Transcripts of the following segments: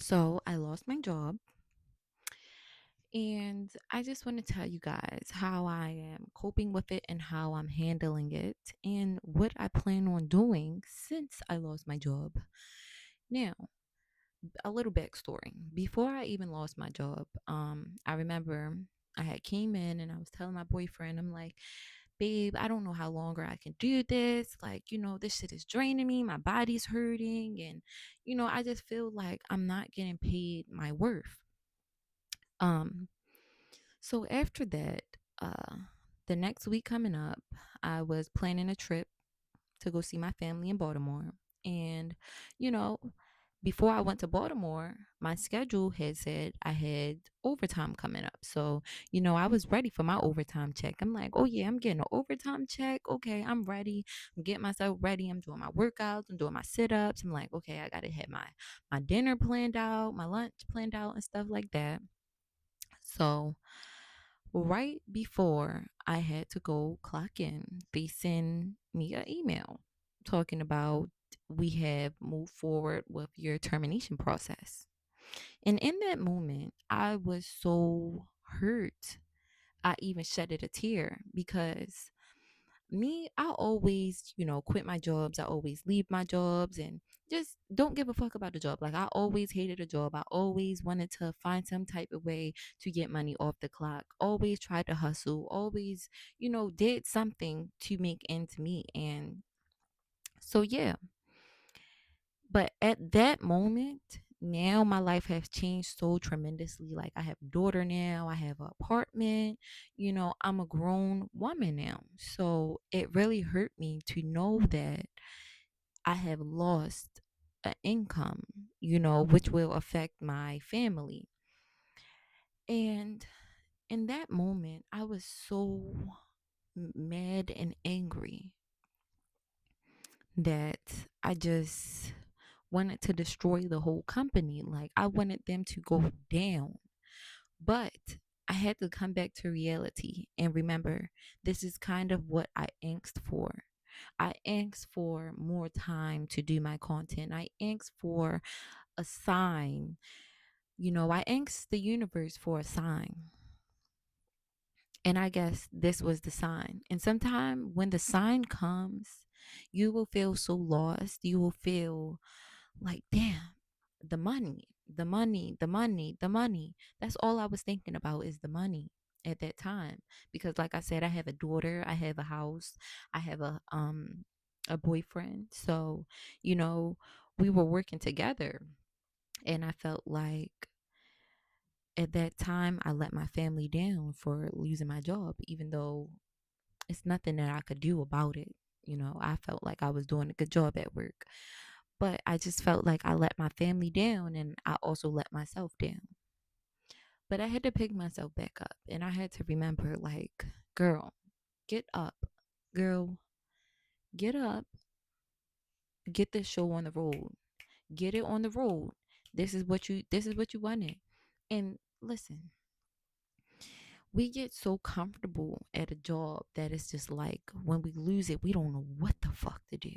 So I lost my job, and I just want to tell you guys how I am coping with it and how I'm handling it and what I plan on doing since I lost my job. Now, a little backstory. Before I even lost my job, I remember I had came in and I was telling my boyfriend, I'm like, babe, I don't know how longer I can do this. Like, this shit is draining me. My body's hurting. And, I just feel like I'm not getting paid my worth. Um, so after that, uh, the next week coming up, I was planning a trip to go see my family in Baltimore. And, you know, before I went to Baltimore, my schedule had said I had overtime coming up. So, I was ready for my overtime check. I'm like, oh, yeah, I'm getting an overtime check. Okay, I'm ready. I'm getting myself ready. I'm doing my workouts. I'm doing my sit ups. I'm like, okay, I got to have my dinner planned out, my lunch planned out, and stuff like that. So, right before I had to go clock in, they send me an email talking about we have moved forward with your termination process. And in that moment, I was so hurt. I even shedded a tear because me, I always, quit my jobs. I always leave my jobs and just don't give a fuck about the job. Like, I always hated a job. I always wanted to find some type of way to get money off the clock. Always tried to hustle. Always, did something to make ends meet. And so, yeah. But at that moment, now my life has changed so tremendously. Like, I have a daughter now, I have an apartment, I'm a grown woman now. So it really hurt me to know that I have lost an income, which will affect my family. And in that moment, I was so mad and angry that I just wanted to destroy the whole company. Like, I wanted them to go down. But I had to come back to reality and remember this is kind of what I asked for. I asked for more time to do my content. I asked for a sign. I asked the universe for a sign. And I guess this was the sign. And sometime when the sign comes, you will feel so lost. You will feel like, damn, the money, the money, the money, the money. That's all I was thinking about is the money at that time. Because like I said, I have a daughter, I have a house, I have a boyfriend. So, you know, we were working together. And I felt like at that time I let my family down for losing my job, even though it's nothing that I could do about it. I felt like I was doing a good job at work. But I just felt like I let my family down and I also let myself down. But I had to pick myself back up and I had to remember, like, girl, get up. Girl, get up. Get this show on the road. Get it on the road. This is what you wanted. And listen, we get so comfortable at a job that it's just like when we lose it, we don't know what the fuck to do.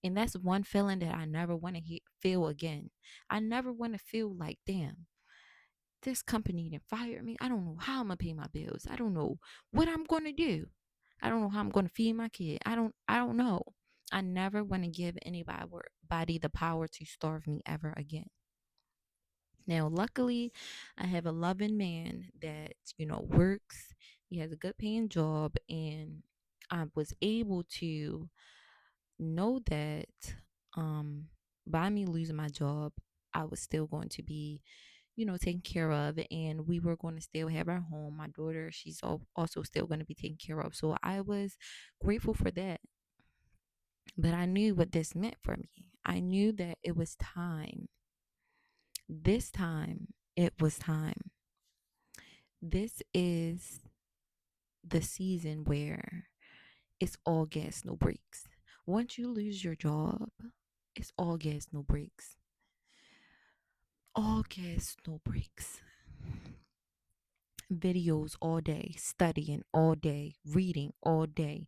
And that's one feeling that I never want to feel again. I never want to feel like, damn, this company didn't fire me. I don't know how I'm gonna pay my bills. I don't know what I'm gonna do. I don't know how I'm gonna feed my kid. I don't know. I never want to give anybody the power to starve me ever again. Now, luckily, I have a loving man that, works. He has a good paying job, and I was able to know that by me losing my job, I was still going to be, taken care of, and we were going to still have our home. My daughter, she's also still going to be taken care of. So I was grateful for that. But I knew what this meant for me. I knew that it was time. This time, it was time. This is the season where it's all gas, no brakes. Once you lose your job, it's all gas, no brakes. All gas, no brakes. Videos all day, studying all day, reading all day,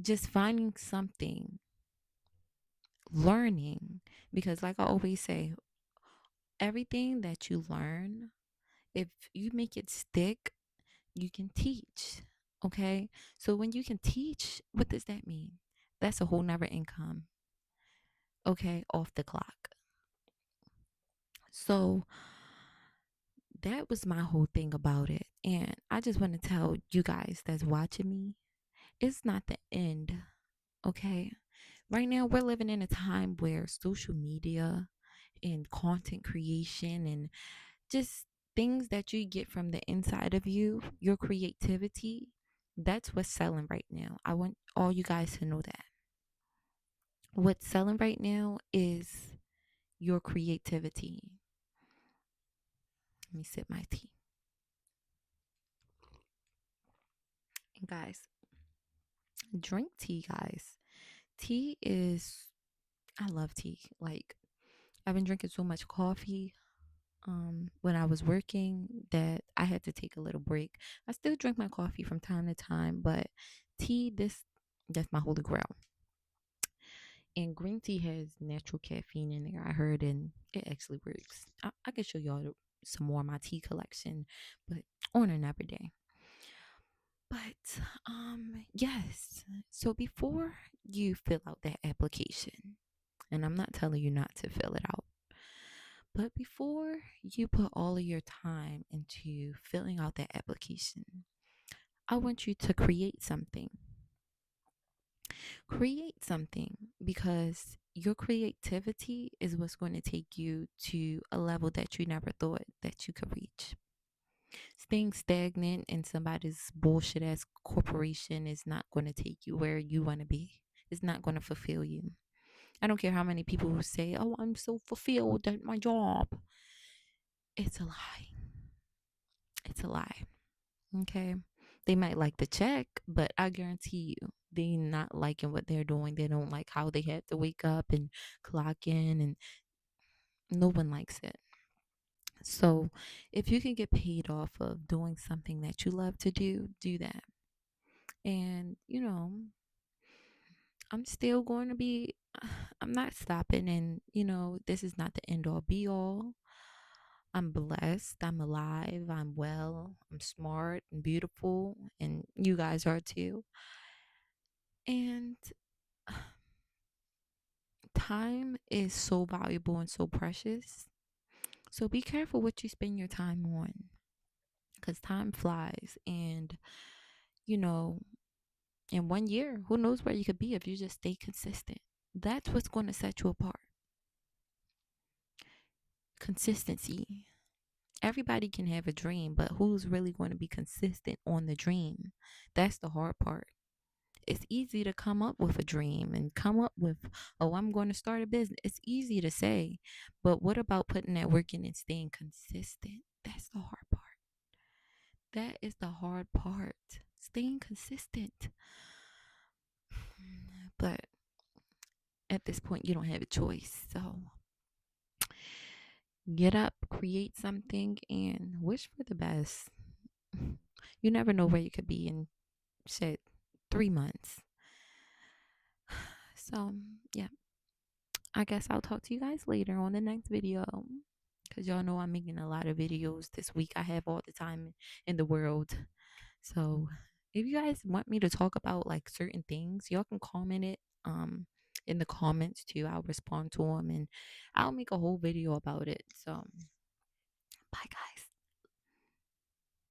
just finding something, learning. Because, like I always say, Everything that you learn, if you make it stick, you can teach. Okay. So when you can teach, what does that mean? That's a whole nother income. Okay. Off the clock. So that was my whole thing about it. And I just want to tell you guys that's watching me, it's not the end. Okay. Right now, we're living in a time where social media and content creation and just things that you get from the inside of you, your creativity, that's what's selling right now. I want all you guys to know that. What's selling right now is your creativity. Let me sip my tea. And guys, drink tea, guys. Tea is, I love tea. Like, I've been drinking so much coffee when I was working that I had to take a little break. I still drink my coffee from time to time, but tea, that's my holy grail. And green tea has natural caffeine in there, I heard, and it actually works. I can show y'all some more of my tea collection, but on another day. But yes. So before you fill out that application, and I'm not telling you not to fill it out, but before you put all of your time into filling out that application, I want you to create something. Create something because your creativity is what's going to take you to a level that you never thought that you could reach. Staying stagnant in somebody's bullshit ass corporation is not going to take you where you want to be. It's not going to fulfill you. I don't care how many people who say, "Oh, I'm so fulfilled at my job." It's a lie. It's a lie. Okay. They might like the check, but I guarantee you they not liking what they're doing. They don't like how they had to wake up and clock in, and no one likes it. So if you can get paid off of doing something that you love to do that. And I'm still going to be I'm not stopping, and this is not the end all be all. I'm blessed, I'm alive, I'm well, I'm smart and beautiful, and you guys are too. And time is so valuable and so precious. So be careful what you spend your time on, because time flies. And, you know, in 1 year, who knows where you could be if you just stay consistent. That's what's going to set you apart. Consistency. Everybody can have a dream, but who's really going to be consistent on the dream? That's the hard part. It's easy to come up with a dream and come up with, oh, I'm going to start a business. It's easy to say, but what about putting that work in and staying consistent? That's the hard part. That is the hard part. Staying consistent. But at this point, you don't have a choice. So get up, create something, and wish for the best. You never know where you could be in, shit, 3 months. So, yeah, I guess I'll talk to you guys later on the next video. Because y'all know I'm making a lot of videos this week. I have all the time in the world. So if you guys want me to talk about like certain things, y'all can comment it in the comments too. I'll respond to them and I'll make a whole video about it. So bye guys.